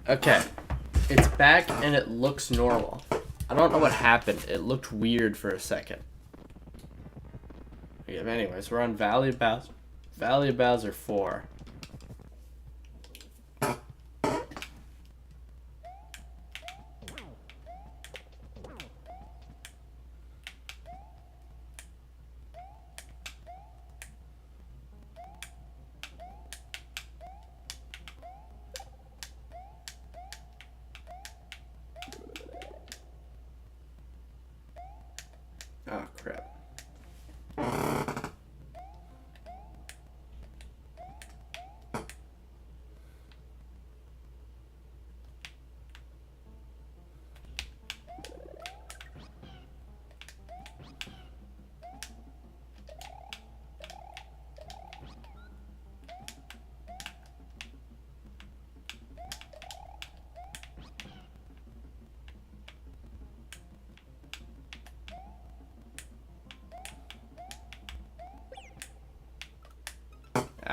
Okay. It's back and it looks normal. I don't know what happened. It looked weird for a second. Yeah, anyways, we're on Valley of Bowser. Valley of Bowser 4. Oh, crap.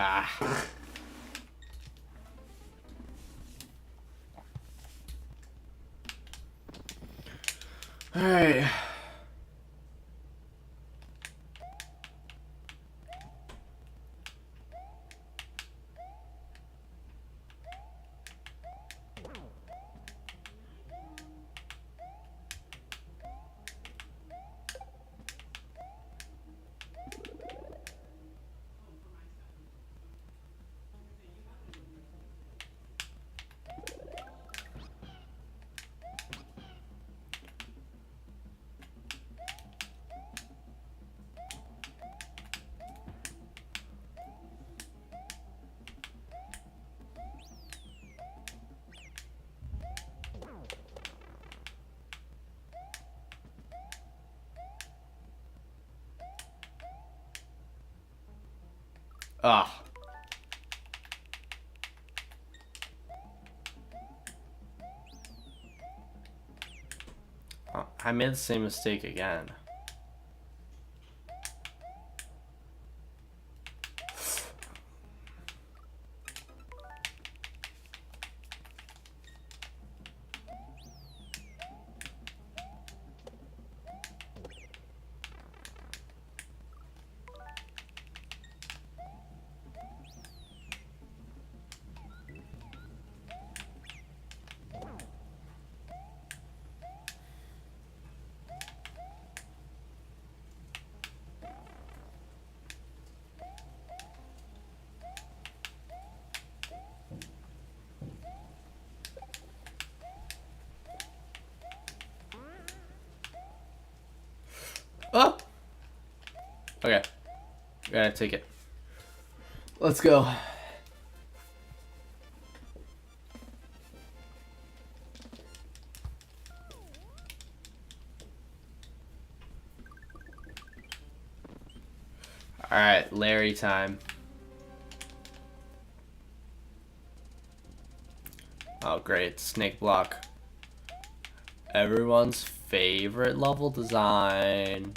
Ah. Alright. Ah. Oh, I made the same mistake again. Oh! Okay. Gotta take it. Let's go. Alright, Larry time. Oh, great. Snake block. Everyone's favorite level design.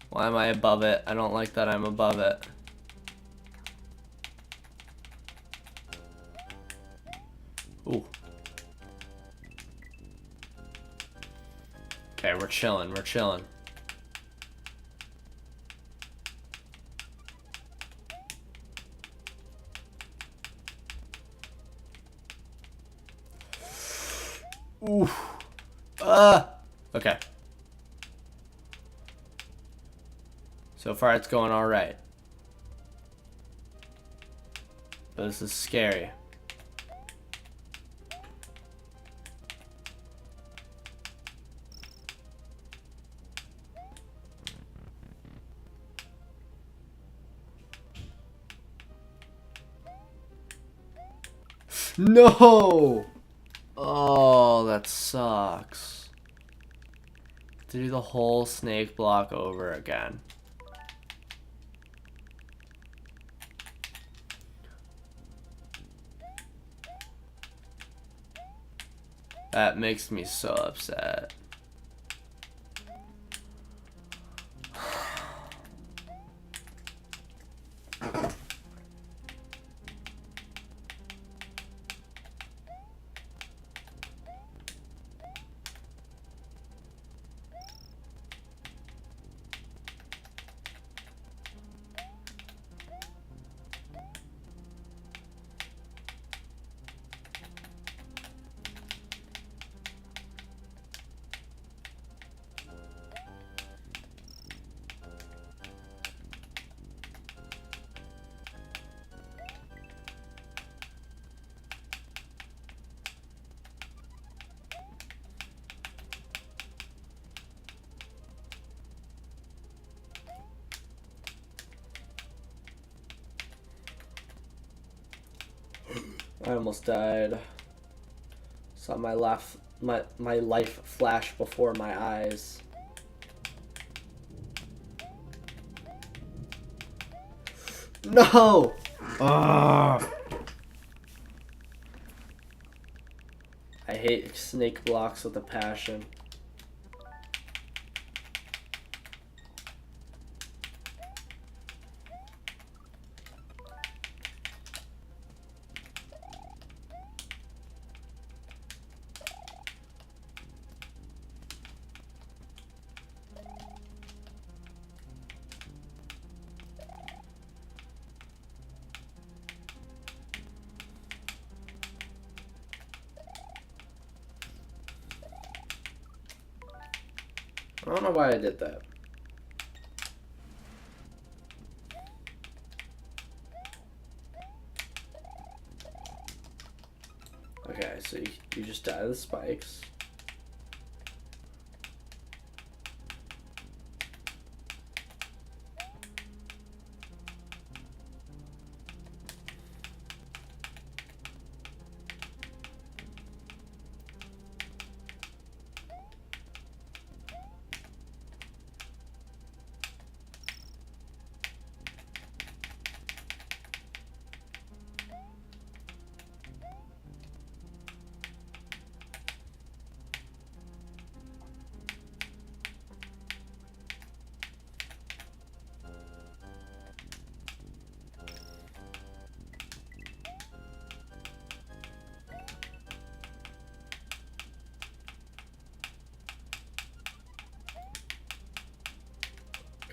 Why am I above it? I don't like that I'm above it. Ooh. Okay, we're chilling, we're chilling. Ooh. Okay. So far it's going alright. But this is scary. No! Oh, that sucks. to do the whole snake block over again. That makes me so upset. I almost died. Saw my life flash before my eyes. No! Ugh. I hate snake blocks with a passion. I don't know why I did that. Okay, so you just die to the spikes.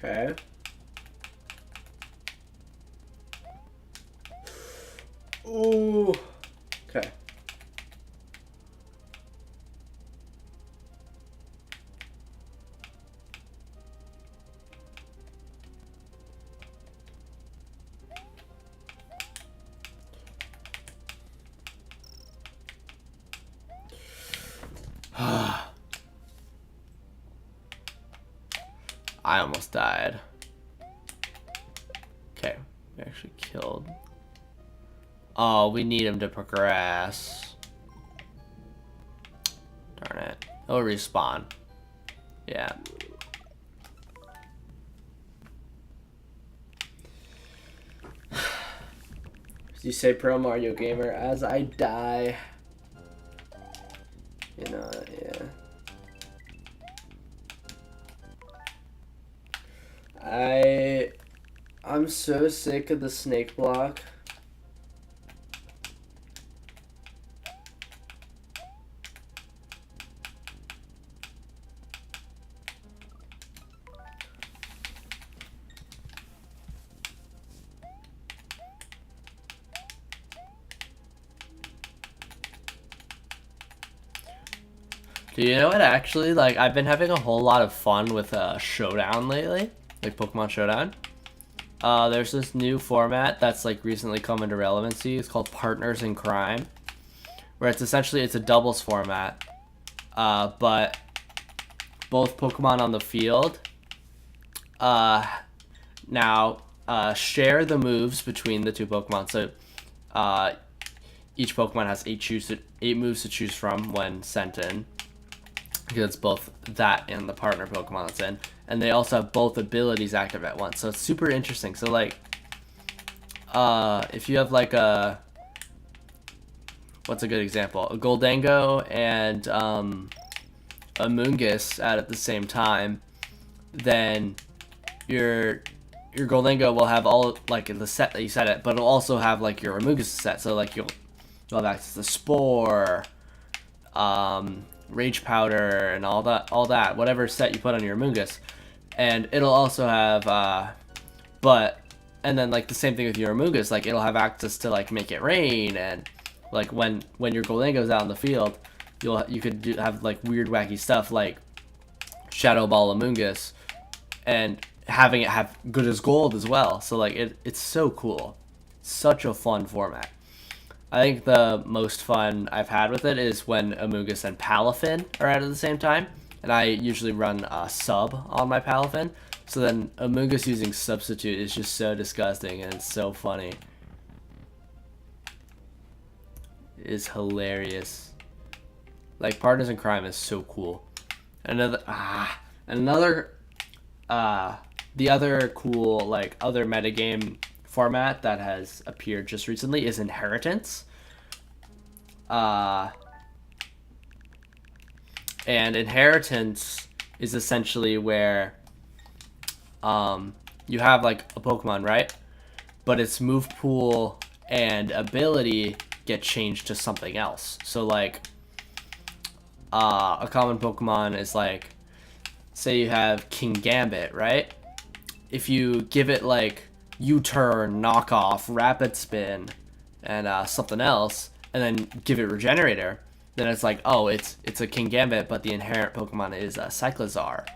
Okay. Ooh. Okay. I almost died. Okay, we actually killed. Oh, we need him to progress. Darn it. He'll respawn. Yeah. You say Pro Mario Gamer as I die. You know, yeah. I'm so sick of the snake block. Do you know what, actually, like, I've been having a whole lot of fun with Showdown lately, like Pokemon Showdown. There's this new format that's like recently come into relevancy. It's called Partners in Crime, where it's essentially a doubles format, but both Pokemon on the field now share the moves between the two Pokemon. So each Pokemon has eight moves to choose from when sent in. because it's both that and the partner Pokemon it's in, and they also have both abilities active at once. So it's super interesting. So like, if you have like what's a good example? A Goldango and a Moongus at the same time, then your Goldango will have all like the set that you set it, but it'll also have like your Amoonguss set. So like you'll have access to Spore, Rage Powder, and all that, whatever set you put on your Amoonguss, and it'll also have and then like the same thing with your Amoonguss, like it'll have access to like Make It Rain, and like when your Goldango's out in the field, you could have like weird wacky stuff like Shadow Ball Amoonguss, and having it have good as gold as well. So like it's so cool, such a fun format. I think the most fun I've had with it is when Amoonguss and Palafin are out at the same time, and I usually run sub on my Palafin. So then Amoonguss using Substitute is just so disgusting, and it's so funny. It is hilarious. Like, Partners in Crime is so cool. The other cool, like, other metagame format that has appeared just recently is Inheritance. And Inheritance is essentially where you have like a Pokemon, right? But its move pool and ability get changed to something else. So like a common Pokemon is like, say you have King Gambit, right? If you give it like U-turn, knockoff, rapid spin, and something else, and then give it Regenerator, then it's like, oh, it's a King Gambit, but the inherent Pokemon is Cyclizar.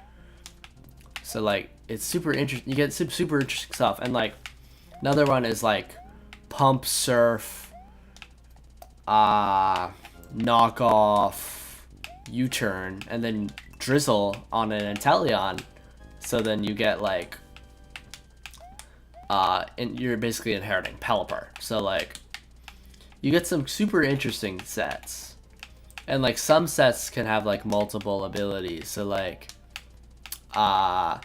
So like, it's super interesting. You get super interesting stuff. And like, another one is like Pump Surf, knockoff, U-turn, and then Drizzle on an Inteleon. So then you get like, and you're basically inheriting Pelipper. So like, you get some super interesting sets. And like, some sets can have like multiple abilities. So like a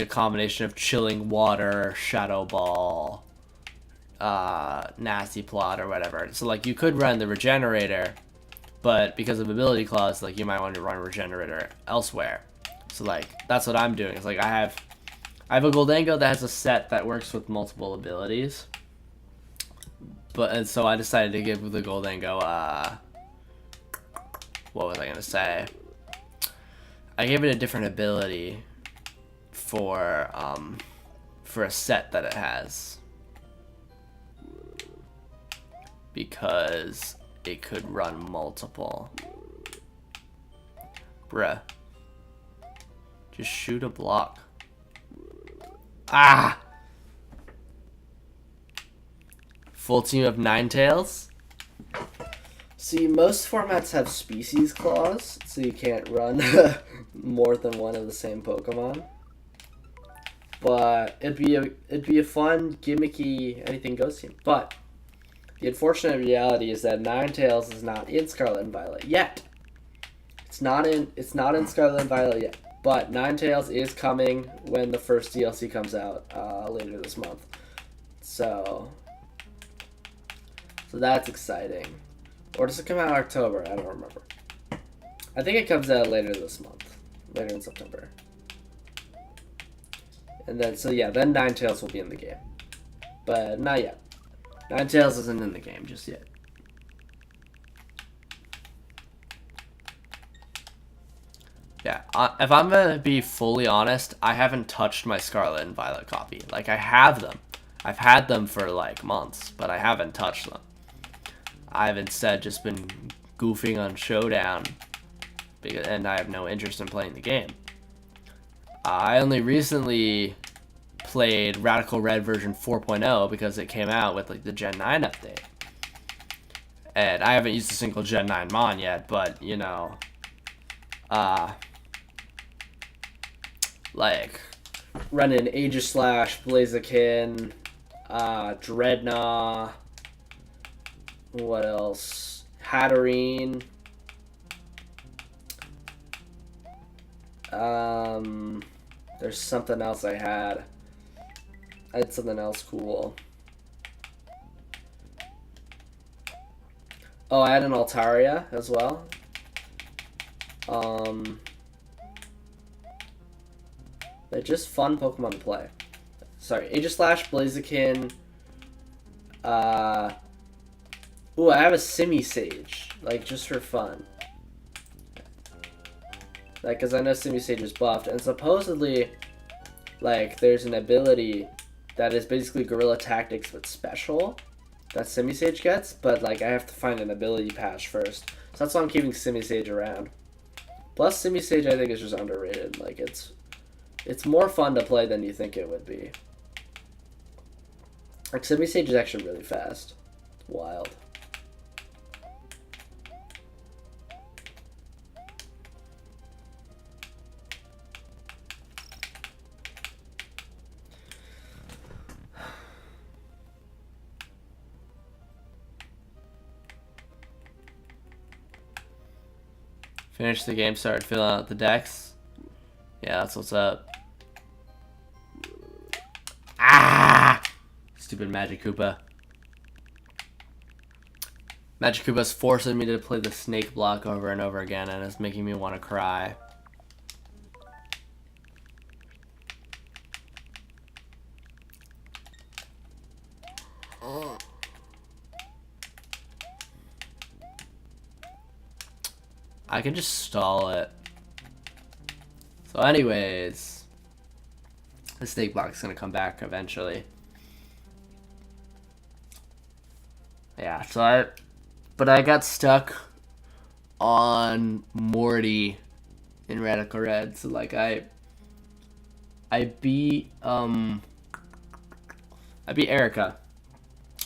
combination of Chilling Water, Shadow Ball, Nasty Plot, or whatever. So like, you could run the Regenerator, but because of ability clause, like, you might want to run Regenerator elsewhere. So like, that's what I'm doing. It's like, I have a Goldango that has a set that works with multiple abilities. And so I decided to give the Goldango, what was I gonna say? I gave it a different ability for a set that it has, because it could run multiple. Bruh. Just shoot a block. Ah! Full team of Ninetales. See, most formats have species clause, so you can't run more than one of the same Pokemon. But it'd be a fun, gimmicky, anything goes team. But the unfortunate reality is that Ninetales is not in Scarlet and Violet yet. It's not in Scarlet and Violet yet. But Ninetales is coming when the first DLC comes out later this month. So that's exciting. Or does it come out in October? I don't remember. I think it comes out later this month. Later in September. And then, then Ninetales will be in the game. But not yet. Ninetales isn't in the game just yet. Yeah, if I'm gonna be fully honest, I haven't touched my Scarlet and Violet copy. Like, I have them. I've had them for like months, but I haven't touched them. I've instead just been goofing on Showdown, and I have no interest in playing the game. I only recently played Radical Red version 4.0 because it came out with like the Gen 9 update. And I haven't used a single Gen 9 Mon yet, but you know, like running Aegislash, Blaziken, Dreadnought, what else? Hatterene, There's something else I had. I had something else cool. Oh, I had an Altaria as well. They're just fun Pokemon to play. Sorry, Aegislash, Blaziken. Ooh, I have a Simisage, like just for fun. Like, cause I know Simisage is buffed, and supposedly, like, there's an ability that is basically Guerrilla Tactics but special that Simisage gets, but like I have to find an ability patch first. So that's why I'm keeping Simisage around. Plus, Simisage I think is just underrated. Like it's more fun to play than you think it would be. Like Simisage is actually really fast. It's wild. Finished the game, started filling out the decks. Yeah, that's what's up. Ah! Stupid Magikoopa. Magikoopa's forcing me to play the snake block over and over again, and it's making me want to cry. I can just stall it. So anyways, the snake block's gonna come back eventually. Yeah, so I got stuck on Morty in Radical Red. So like I beat Erica,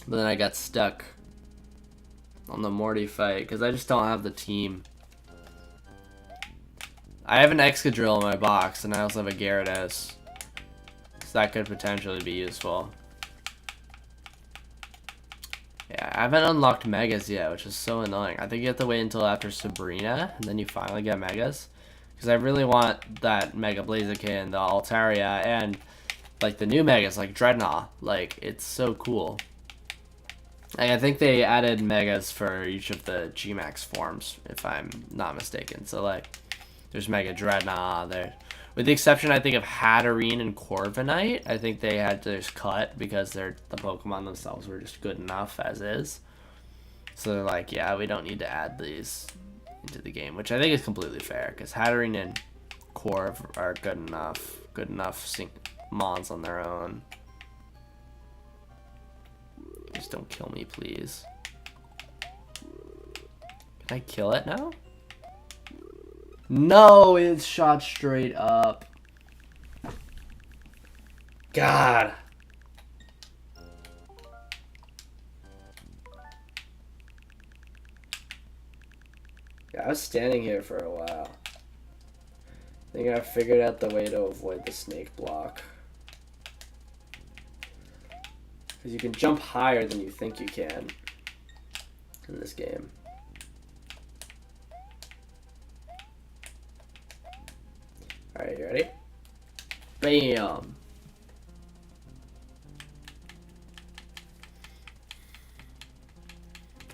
but then I got stuck on the Morty fight because I just don't have the team. I have an Excadrill in my box, and I also have a Gyarados. So that could potentially be useful. Yeah, I haven't unlocked Megas yet, which is so annoying. I think you have to wait until after Sabrina, and then you finally get Megas. Because I really want that Mega Blaziken, the Altaria, and like the new Megas, like Dreadnought. Like, it's so cool. Like, I think they added Megas for each of the G-Max forms, if I'm not mistaken. So, like, there's Mega Dreadnought there. With the exception, I think, of Hatterene and Corviknight. I think they had to just cut because the Pokemon themselves were just good enough as is. So they're like, yeah, we don't need to add these into the game, which I think is completely fair because Hatterene and Corv are good enough mons on their own. Just don't kill me, please. Can I kill it now? No, it's shot straight up. God. Yeah, I was standing here for a while. I think I figured out the way to avoid the snake block. Because you can jump higher than you think you can in this game. Alright, you ready? Bam!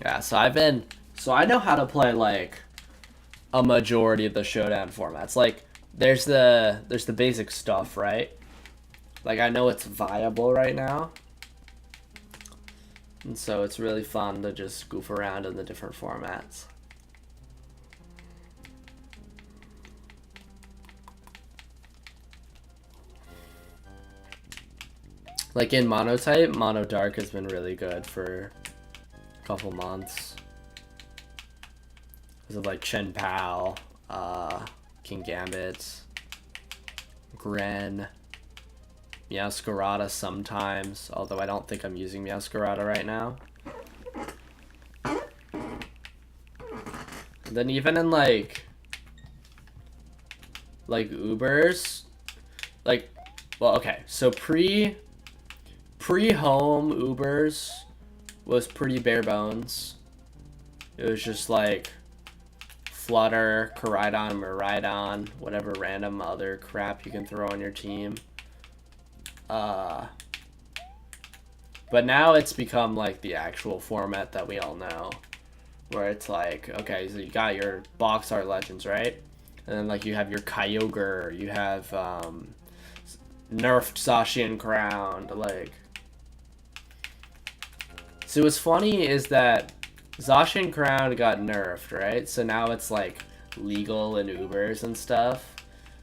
Yeah, so I know how to play, like, a majority of the Showdown formats. Like, there's the basic stuff, right? Like, I know it's viable right now. And so it's really fun to just goof around in the different formats. Like in Mono-type, Mono Dark has been really good for a couple months. Because of like Chien-Pao, Kingambit, Gren, Meowscarada sometimes, although I don't think I'm using Meowscarada right now. And then even in like Ubers, like, well, okay, so pre-home Ubers was pretty bare bones. It was just like Flutter, Koraidon, Miraidon, whatever random other crap you can throw on your team. But now it's become like the actual format that we all know, where it's like, okay, so you got your box art legends, right? And then like you have your Kyogre, you have nerfed Zacian Crown, like. So what's funny is that Zacian Crown got nerfed, right? So now it's like legal in Ubers and stuff.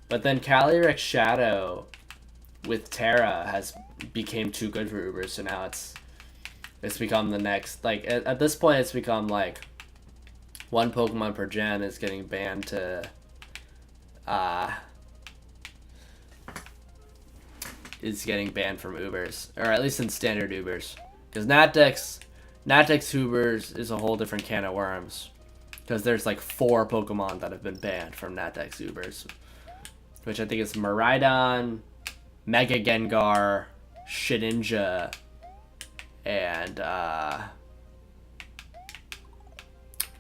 But then Calyrex Shadow with Terra has became too good for Ubers, so now it's become the next, like at this point it's become like one Pokemon per gen is getting banned to is getting banned from Ubers, or at least in standard Ubers. Because Natdex Ubers is a whole different can of worms. Because there's like 4 Pokemon that have been banned from Natdex Ubers. Which I think is Miraidon, Mega Gengar, Shedinja, and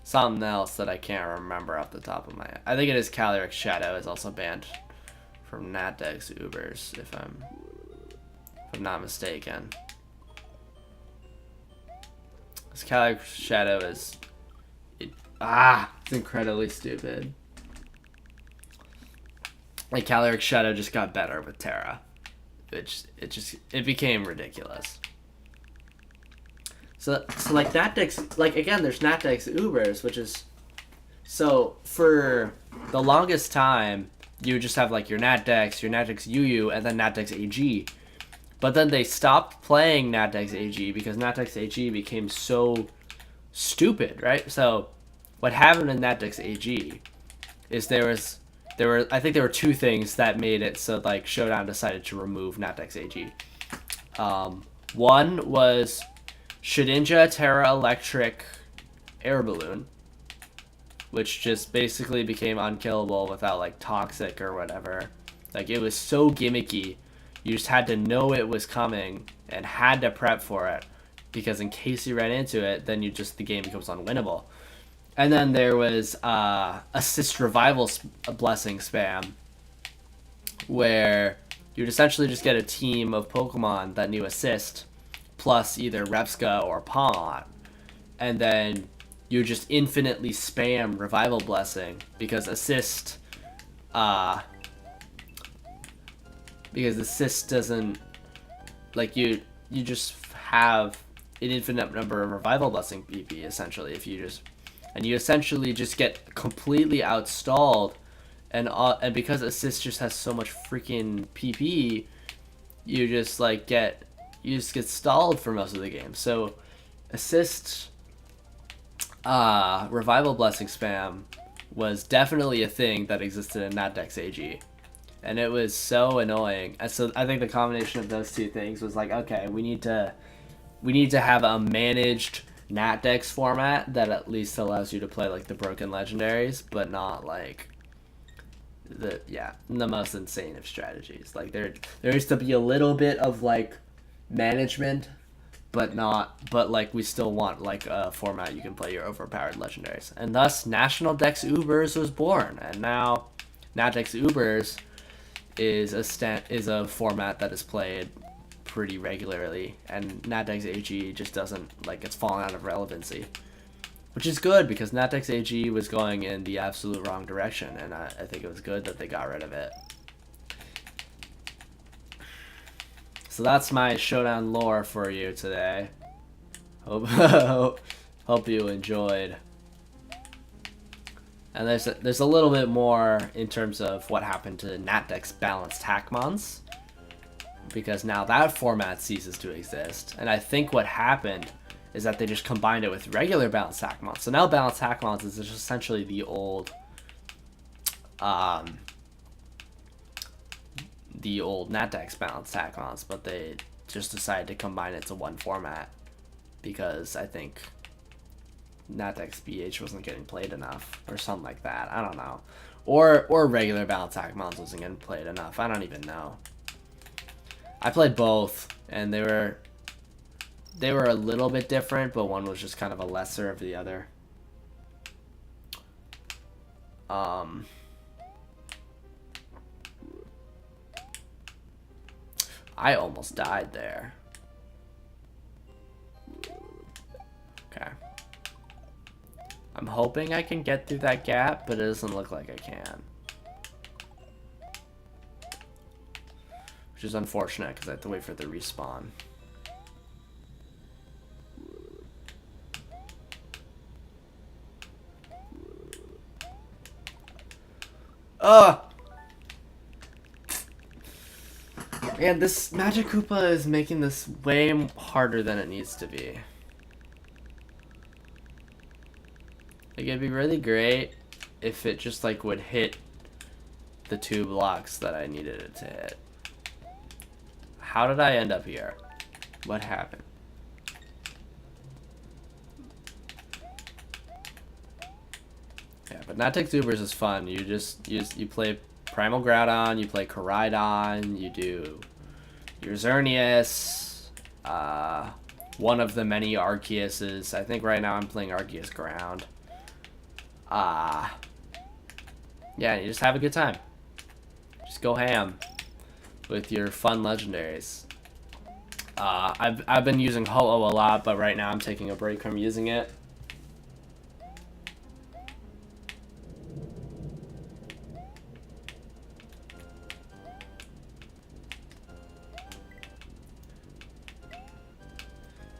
something else that I can't remember off the top of my head. I think it is Calyrex Shadow is also banned from Natdex Ubers, if I'm not mistaken. This Calyrex Shadow is it's incredibly stupid. Like Calyrex Shadow just got better with Terra. It became ridiculous. So like Natdex, like again, there's Natdex Ubers, which is, so for the longest time you would just have like your Natdex UU, and then Natdex AG. But then they stopped playing Natdex AG because Natdex AG became so stupid, right? So what happened in Natdex AG is I think there were 2 things that made it so like Showdown decided to remove Natdex AG. One was Shedinja Terra Electric Air Balloon, which just basically became unkillable without like Toxic or whatever. Like it was so gimmicky. You just had to know it was coming and had to prep for it, because in case you ran into it, then the game becomes unwinnable. And then there was Assist Revival Blessing spam, where you'd essentially just get a team of Pokemon that knew Assist, plus either Repska or Pawmot, and then you just infinitely spam Revival Blessing, because Assist doesn't, like, you just have an infinite number of Revival Blessing PP essentially and you essentially just get completely outstalled, and because Assist just has so much freaking PP, you just get stalled for most of the game. So Assist Revival Blessing spam was definitely a thing that existed in Natdex AG. And it was so annoying. And so I think the combination of those 2 things was like, okay, we need to have a managed Natdex format that at least allows you to play like the broken legendaries, but not like the most insane of strategies. Like there used to be a little bit of like management, but like we still want like a format you can play your overpowered legendaries. And thus National Dex Ubers was born. And now Natdex Ubers is a format that is played pretty regularly, and Natdex AG just doesn't, like, it's fallen out of relevancy, which is good because Natdex AG was going in the absolute wrong direction, and I think it was good that they got rid of it. So that's my Showdown lore for you today. Hope you enjoyed. And there's a little bit more in terms of what happened to Natdex Balanced Hackmons, because now that format ceases to exist. And I think what happened is that they just combined it with regular Balanced Hackmons. So now Balanced Hackmons is just essentially the old Natdex Balanced Hackmons, but they just decided to combine it to one format because I think Natdex BH wasn't getting played enough or something like that. I don't know. Or regular Balanced Hackmons wasn't getting played enough. I don't even know. I played both, and they were a little bit different, but one was just kind of a lesser of the other. I almost died there. Okay. I'm hoping I can get through that gap, but it doesn't look like I can. Which is unfortunate because I have to wait for the respawn. Ugh! Man, this Magic Koopa is making this way harder than it needs to be. Like, it'd be really great if it just, like, would hit the 2 blocks that I needed it to hit. How did I end up here? What happened? Yeah, but Natick Zubers is fun. You play Primal Groudon, you play Koraidon, you do your Xerneas, one of the many Arceuses. I think right now I'm playing Arceus Ground. Yeah, you just have a good time. Just go ham with your fun legendaries. I've been using Ho-Oh a lot, but right now I'm taking a break from using it.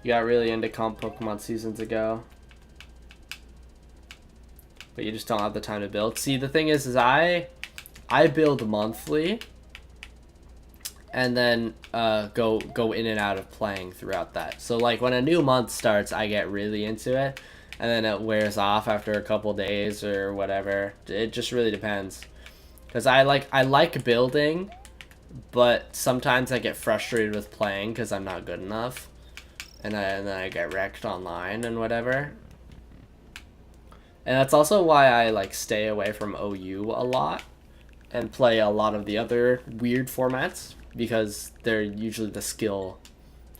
You got really into comp Pokemon seasons ago, but you just don't have the time to build. See, the thing is I build monthly, and then go in and out of playing throughout that. So like when a new month starts, I get really into it, and then it wears off after a couple days or whatever. It just really depends, because I like building, but sometimes I get frustrated with playing because I'm not good enough. And then I get wrecked online and whatever. And that's also why I like stay away from OU a lot and play a lot of the other weird formats, because they're usually the skill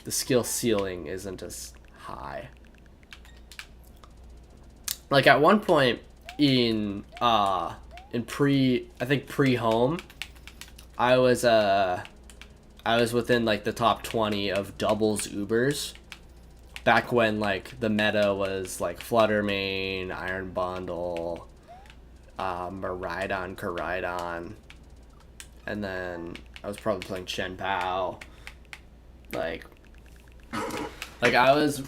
ceiling isn't as high. Like at one point in pre-home, I was within like the top 20 of doubles Ubers. Back when, like, the meta was, like, Fluttermane, Iron Bundle, Miraidon, Koraidon, and then I was probably playing Shenpao. Like I was...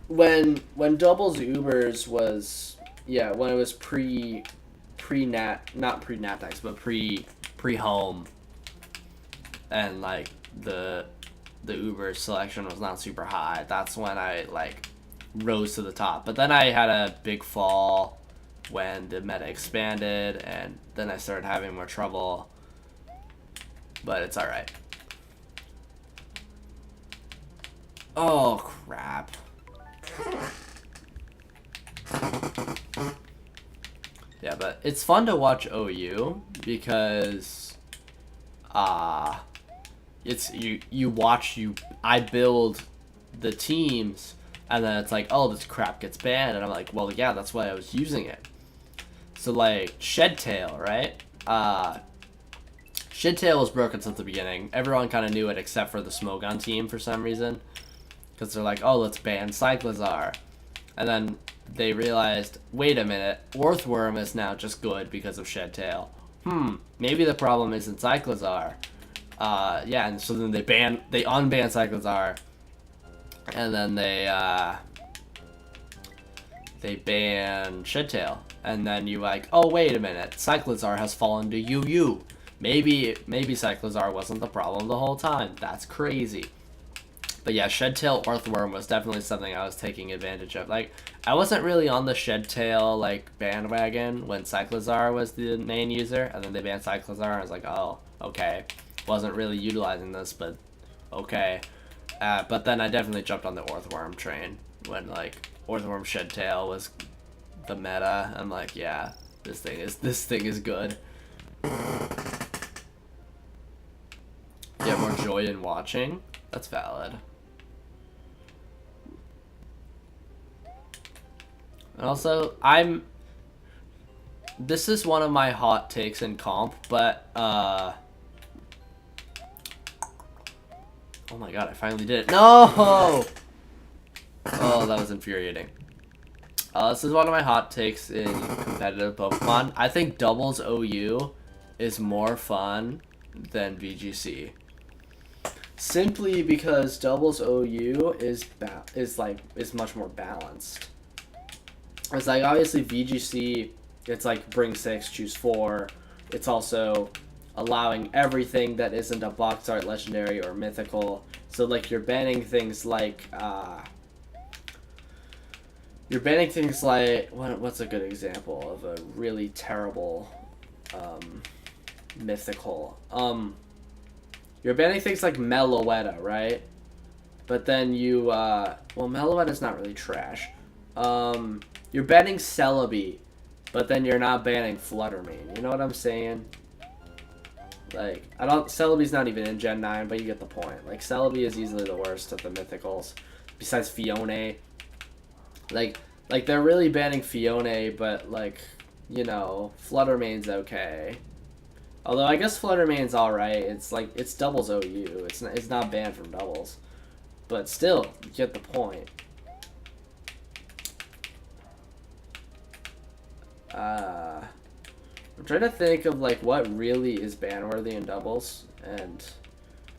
When doubles Ubers was... Yeah, when it was not pre-Natics, but pre-home, and, like, the Uber selection was not super high. That's when I like rose to the top. But then I had a big fall when the meta expanded, and then I started having more trouble. But it's alright. Oh crap. Yeah, but it's fun to watch OU because it's I build the teams, and then it's like, oh, this crap gets banned, and I'm like, well, yeah, that's why I was using it. So like Shedtail, right? Shedtail was broken since the beginning. Everyone kind of knew it except for the Smogon team for some reason, because they're like, oh, let's ban Cyclizar, and then they realized, wait a minute, Orthworm is now just good because of Shedtail. Maybe the problem isn't Cyclizar. Yeah, and so then they unban Cyclizar, and then they ban Shedtail, and then you like, oh wait a minute, Cyclizar has fallen to UU. Maybe Cyclizar wasn't the problem the whole time. That's crazy. But yeah, Shedtail Orthworm was definitely something I was taking advantage of. Like, I wasn't really on the Shedtail like bandwagon when Cyclizar was the main user, and then they banned Cyclizar, and I was like, oh, okay. Wasn't really utilizing this, but okay. But then I definitely jumped on the Orthworm train when like Orthworm Shedtail was the meta. I'm like, yeah, this thing is good. Get more joy in watching. That's valid. And also, this is one of my hot takes in comp, but oh my god, I finally did it. No! Oh, that was infuriating. This is one of my hot takes in competitive Pokemon. I think Doubles OU is more fun than VGC. Simply because Doubles OU is much more balanced. It's like obviously VGC, it's like bring 6, choose 4. It's also allowing everything that isn't a box art, legendary, or mythical. So like you're banning things like what's a good example of a really terrible mythical? You're banning things like Meloetta, right? But then you well, Meloetta's not really trash. You're banning Celebi, but then you're not banning Fluttermane. You know what I'm saying? Like, Celebi's not even in Gen 9, but you get the point. Like, Celebi is easily the worst of the mythicals, besides Fione. Like they're really banning Fione, but, like, you know, Fluttermane's okay. Although, I guess Fluttermane's alright. It's, like, it's Doubles OU. It's not banned from Doubles. But still, you get the point. I'm trying to think of like what really is ban worthy in Doubles, and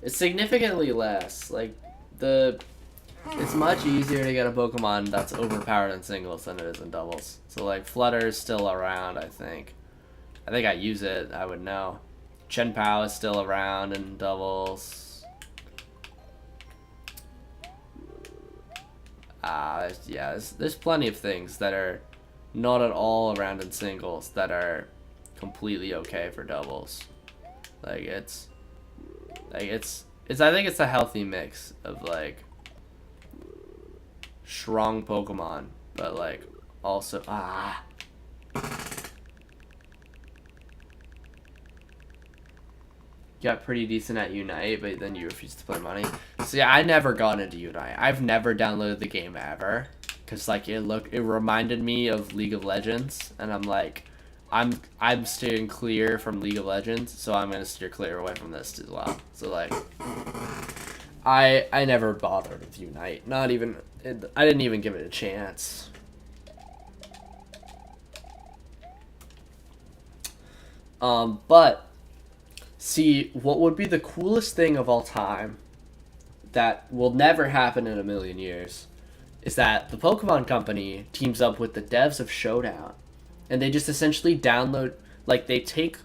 it's significantly less. Like it's much easier to get a Pokemon that's overpowered in singles than it is in Doubles. So like Flutter is still around, I think. I use it, I would know. Chenpao is still around in Doubles. Yeah, there's plenty of things that are not at all around in singles that are completely okay for Doubles. I think it's a healthy mix of like strong Pokemon, but like also got pretty decent at Unite, but then you refused to play money. So yeah, I never got into Unite. I've never downloaded the game ever, cause like it reminded me of League of Legends, and I'm like, I'm steering clear from League of Legends, so I'm gonna steer clear away from this as well. So like, I never bothered with Unite. Not even I didn't even give it a chance. But see, what would be the coolest thing of all time that will never happen in a million years is that the Pokemon Company teams up with the devs of Showdown, and they just essentially download, like they take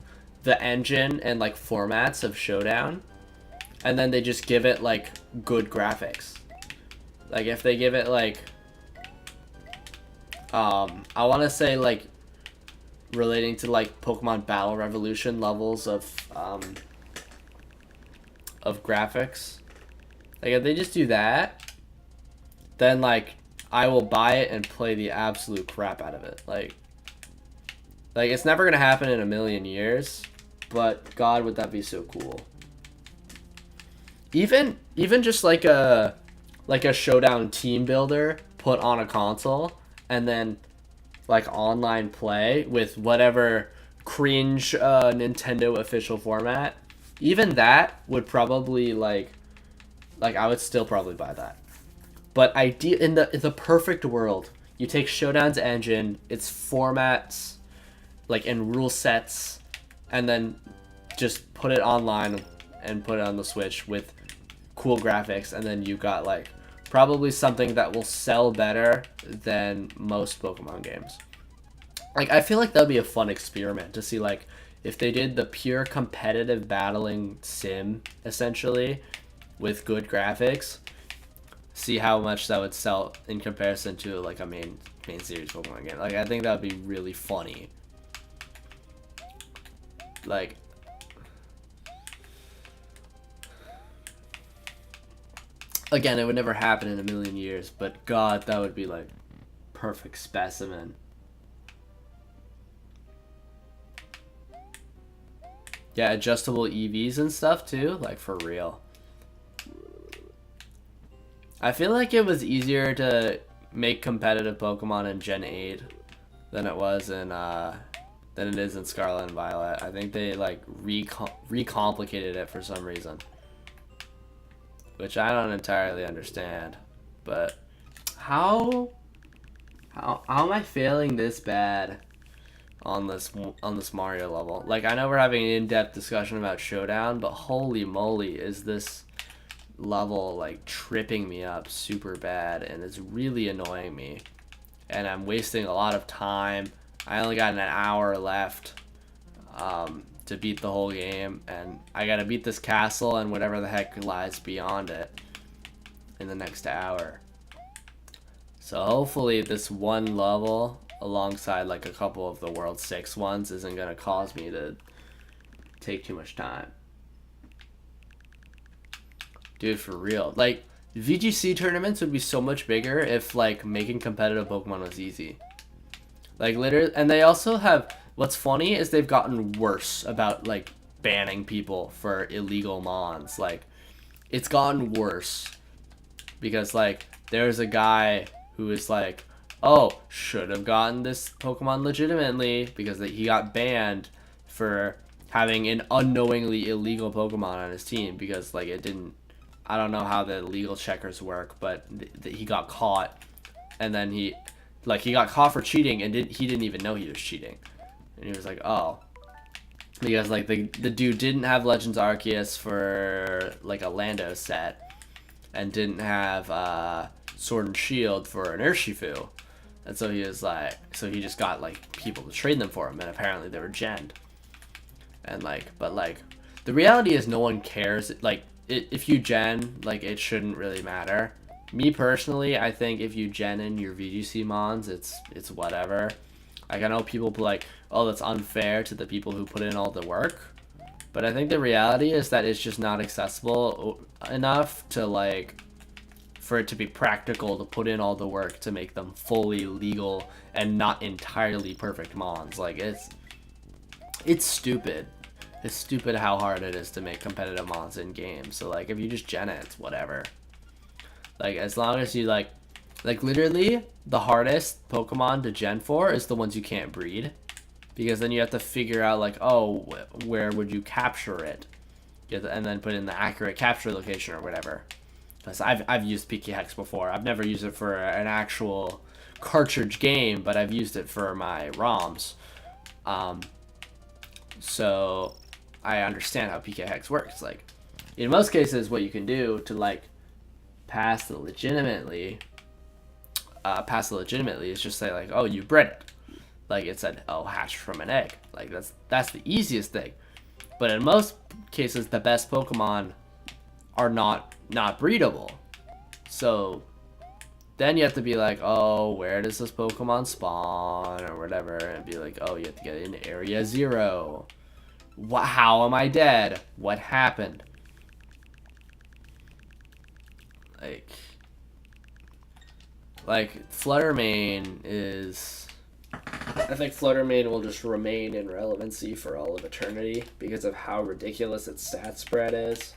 the engine and like formats of Showdown, and then they just give it like good graphics. Like if they give it like I want to say like relating to like Pokemon Battle Revolution levels of graphics, like if they just do that, then like I will buy it and play the absolute crap out of it. Like it's never gonna happen in a million years, but God, would that be so cool. Even just like a Showdown team builder put on a console, and then like online play with whatever cringe Nintendo official format. Even that would probably like I would still probably buy that. But in the perfect world, you take Showdown's engine, its formats, like and rule sets, and then just put it online and put it on the Switch with cool graphics, and then you got like probably something that will sell better than most Pokemon games. Like I feel like that'd be a fun experiment to see like if they did the pure competitive battling sim essentially with good graphics, see how much that would sell in comparison to like a main series Pokemon game. Like I think that would be really funny. Like again, it would never happen in a million years, but God, that would be like perfect specimen. Yeah, adjustable EVs and stuff too, like for real. I feel like it was easier to make competitive Pokemon in Gen 8 than it was in than it is in Scarlet and Violet. I think they like recomplicated it for some reason, which I don't entirely understand. But how am I failing this bad on this Mario level? Like, I know we're having an in-depth discussion about Showdown, but holy moly, is this level like tripping me up super bad, and it's really annoying me, and I'm wasting a lot of time. I only got an hour left to beat the whole game, and I gotta beat this castle and whatever the heck lies beyond it in the next hour. So hopefully this one level alongside like a couple of the World 6 ones isn't gonna cause me to take too much time. Dude, for real. Like, VGC tournaments would be so much bigger if like making competitive Pokemon was easy. Like, literally, and they also have, what's funny is they've gotten worse about like banning people for illegal mons. Like, it's gotten worse because like there's a guy who is like, oh, should have gotten this Pokemon legitimately because he got banned for having an unknowingly illegal Pokemon on his team because like it didn't, I don't know how the legal checkers work, but he got caught, and then he got caught for cheating, and he didn't even know he was cheating, and he was like, oh, because like the dude didn't have Legends Arceus for like a Lando set, and didn't have Sword and Shield for an Urshifu, and so he was like, so he just got like people to trade them for him, and apparently they were genned, and like, but like the reality is no one cares. Like, if you gen, like, it shouldn't really matter. Me personally, I think if you gen in your VGC mons, it's whatever. Like, I know people be like, oh, that's unfair to the people who put in all the work, but I think the reality is that it's just not accessible enough to like for it to be practical to put in all the work to make them fully legal and not entirely perfect mons. Like, it's stupid. It's stupid how hard it is to make competitive mons in games. So like, if you just gen it, it's whatever. Like, as long as you like literally the hardest Pokemon to gen for is the ones you can't breed, because then you have to figure out like, oh, where would you capture it, and then put in the accurate capture location or whatever. Because I've used PK Hex before. I've never used it for an actual cartridge game, but I've used it for my ROMs. So I understand how PK Hex works. Like, in most cases, what you can do to like pass the legitimately is just say like, oh, you bred it. Like, it said, oh, hatched from an egg. Like, that's the easiest thing. But in most cases, the best Pokemon are not breedable. So then you have to be like, oh, where does this Pokemon spawn or whatever, and be like, oh, you have to get in Area 0. How am I dead? What happened? Like Fluttermane is... I think Fluttermane will just remain in relevancy for all of eternity because of how ridiculous its stat spread is.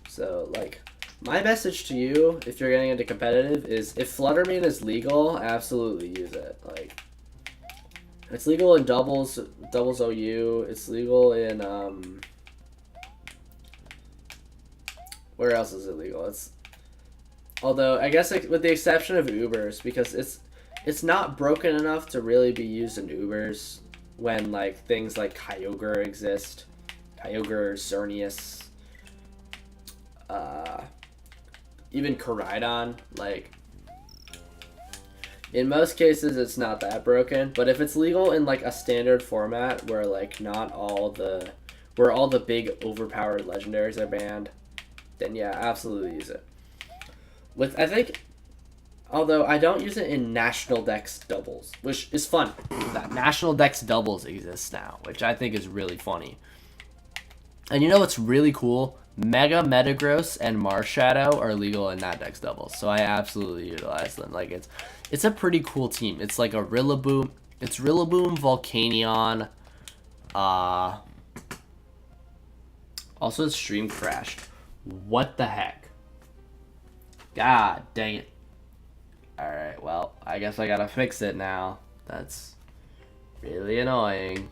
So, like, my message to you, if you're getting into competitive, is if Fluttermane is legal, absolutely use it. Like, it's legal in doubles OU. It's legal in where else is it legal? Although I guess like, with the exception of Ubers, because it's not broken enough to really be used in Ubers when like things like Kyogre exist, Kyogre, Xerneas, even Koraidon. Like, in most cases, it's not that broken, but if it's legal in like a standard format where like where all the big overpowered legendaries are banned, then yeah, absolutely use it. I think, although I don't use it in National Dex doubles, which is fun. That National Dex doubles exists now, which I think is really funny. And you know what's really cool? Mega Metagross and Marshadow are legal in that Dex doubles, so I absolutely utilize them. Like, it's a pretty cool team. It's like a Rillaboom. It's Rillaboom, Volcanion. Also, it's stream crashed. What the heck? God dang it. Alright, well, I guess I gotta fix it now. That's really annoying.